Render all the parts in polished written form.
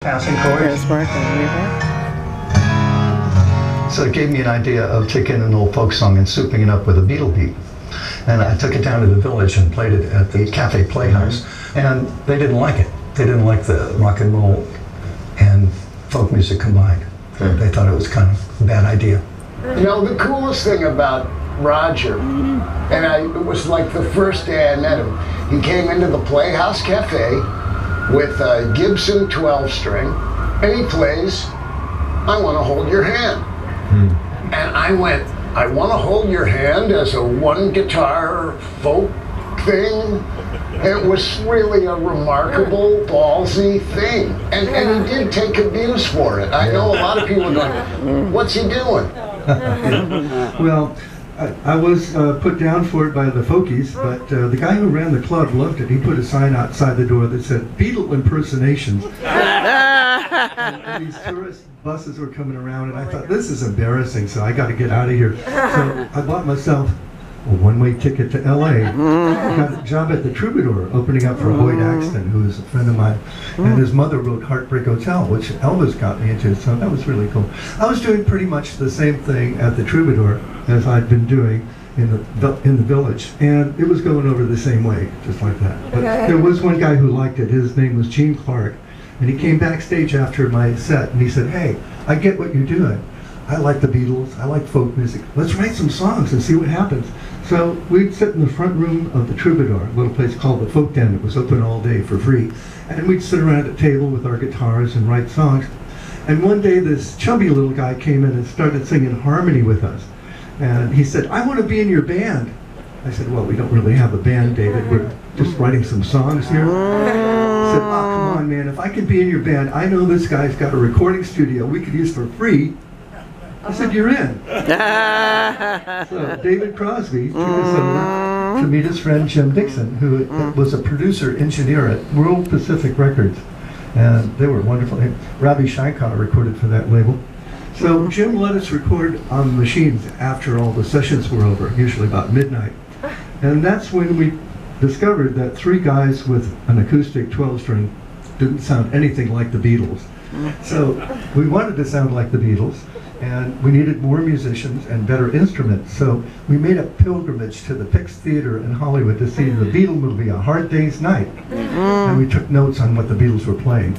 Passing chords. So it gave me an idea of taking an old folk song and souping it up with a Beatle beat. And I took it down to the village and played it at the Cafe Playhouse. And they didn't like it. They didn't like the rock and roll and folk music combined. They thought it was kind of a bad idea. You know, the coolest thing about Roger, and it was like the first day I met him, he came into the Playhouse Cafe with a Gibson 12-string, and he plays, "I Want to Hold Your Hand." And I went, "I want to hold your hand" as a one-guitar folk thing. It was really a remarkable, ballsy thing. And he did take abuse for it. I know a lot of people are going, "What's he doing?" Well, I was put down for it by the folkies, but the guy who ran the club loved it. He put a sign outside the door that said, "Beatle impersonations." And these tourist buses were coming around, and I thought, this is embarrassing, so I got to get out of here. So I bought myself a one-way ticket to L.A. Got a job at the Troubadour, opening up for Hoyt Axton, who is a friend of mine, and his mother wrote Heartbreak Hotel, which Elvis got me into, so that was really cool. I was doing pretty much the same thing at the Troubadour as I'd been doing in the village, and it was going over the same way, just like that. But there was one guy who liked it. His name was Gene Clark, and he came backstage after my set, and he said, "Hey, I get what you're doing. I like the Beatles, I like folk music. Let's write some songs and see what happens." So we'd sit in the front room of the Troubadour, a little place called the Folk Den. It was open all day for free. And we'd sit around at a table with our guitars and write songs. And one day this chubby little guy came in and started singing harmony with us. And he said, "I want to be in your band." I said, "Well, we don't really have a band, David. We're just writing some songs here." He said, "Oh, come on, man. If I can be in your band, I know this guy's got a recording studio we could use for free." I said, "You're in." So David Crosby took us over to meet his friend Jim Dixon, who was a producer engineer at World Pacific Records. And they were wonderful. And Ravi Shankar recorded for that label. So Jim let us record on the machines after all the sessions were over, usually about midnight. And that's when we discovered that three guys with an acoustic 12-string didn't sound anything like the Beatles. So we wanted to sound like the Beatles, and we needed more musicians and better instruments. So we made a pilgrimage to the Pix Theater in Hollywood to see the Beatle movie, A Hard Day's Night. And we took notes on what the Beatles were playing.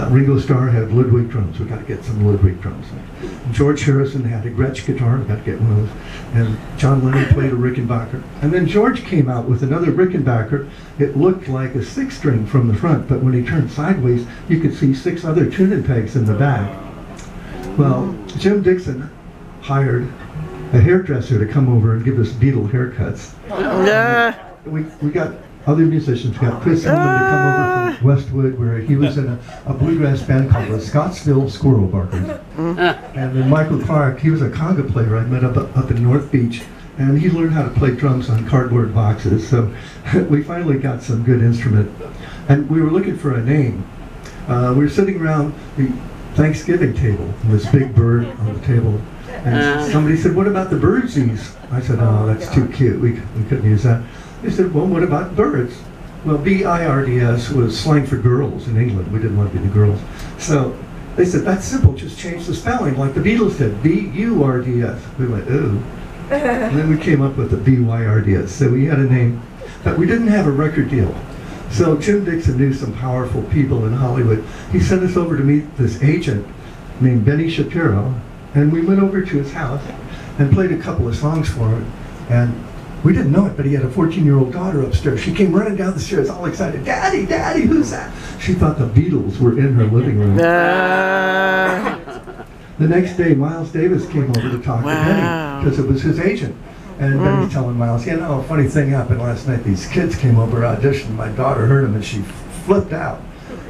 Ringo Starr had Ludwig drums. We got to get some Ludwig drums. And George Harrison had a Gretsch guitar. We got to get one of those. And John Lennon played a Rickenbacker. And then George came out with another Rickenbacker. It looked like a six-string from the front, but when he turned sideways, you could see six other tuning pegs in the back. Well, Jim Dixon hired a hairdresser to come over and give us Beatle haircuts. We got other musicians. We got Chris Hillman to come over from Westwood, where he was in a bluegrass band called the Scottsville Squirrel Barkers. And then Michael Clark, he was a conga player I met up in North Beach, and he learned how to play drums on cardboard boxes. So we finally got some good instrument. And we were looking for a name. We were sitting around the Thanksgiving table, and this big bird on the table. And somebody said, "What about the Birdsies?" I said, "Oh, that's too cute. We couldn't use that." They said, "Well, what about Byrds?" Well, B-I-R-D-S was slang for girls in England. We didn't want to be the girls. So they said, "That's simple. Just change the spelling like the Beatles did. B-U-R-D-S." We went, "Ooh." And then we came up with the B-Y-R-D-S. So we had a name, but we didn't have a record deal. So Jim Dixon knew some powerful people in Hollywood. He sent us over to meet this agent named Benny Shapiro, and we went over to his house and played a couple of songs for him. And we didn't know it, but he had a 14-year-old daughter upstairs. She came running down the stairs all excited. "Daddy, Daddy, who's that?" She thought the Beatles were in her living room. The next day, Miles Davis came over to talk to Benny, because it was his agent. And Benny's telling Miles, "You know, a funny thing happened last night. These kids came over, auditioned. My daughter heard them, and she flipped out."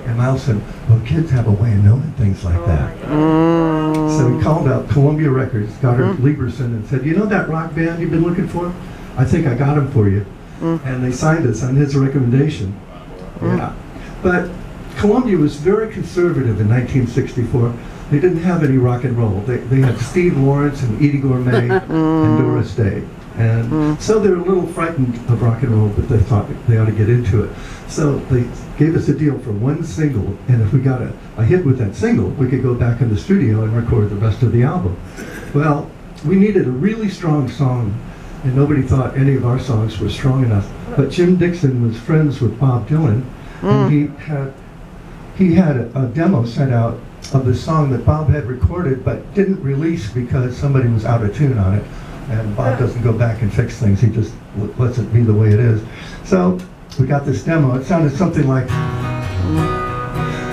And Miles said, "Well, kids have a way of knowing things like that." So he called up Columbia Records, got her Lieberson, and said, "You know that rock band you've been looking for? I think I got them for you." And they signed us on his recommendation. Yeah. But Columbia was very conservative in 1964. They didn't have any rock and roll. They had Steve Lawrence and Edie Gourmet and Doris Day. And so they were a little frightened of rock and roll, but they thought they ought to get into it. So they gave us a deal for one single, and if we got a hit with that single, we could go back in the studio and record the rest of the album. Well, we needed a really strong song, and nobody thought any of our songs were strong enough. But Jim Dixon was friends with Bob Dylan, and he had a demo sent out of the song that Bob had recorded but didn't release because somebody was out of tune on it. And Bob doesn't go back and fix things, he just lets it be the way it is. So we got this demo. It sounded something like,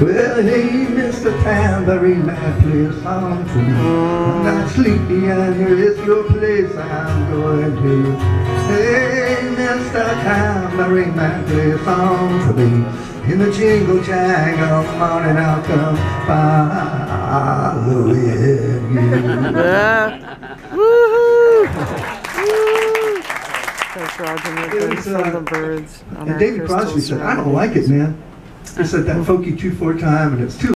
well, hey, Mr. Tambourine Man, play a song for me. I'm not sleepy and here is your place I'm going to. Hey, Mr. Tambourine Man, play a song for me. In the jingle jangle morning I'll come following you. Woohoo! That's Roger McGuinn from the Byrds. And David Crosby said, I don't like it, man. He said that folky 2/4 time, and it's too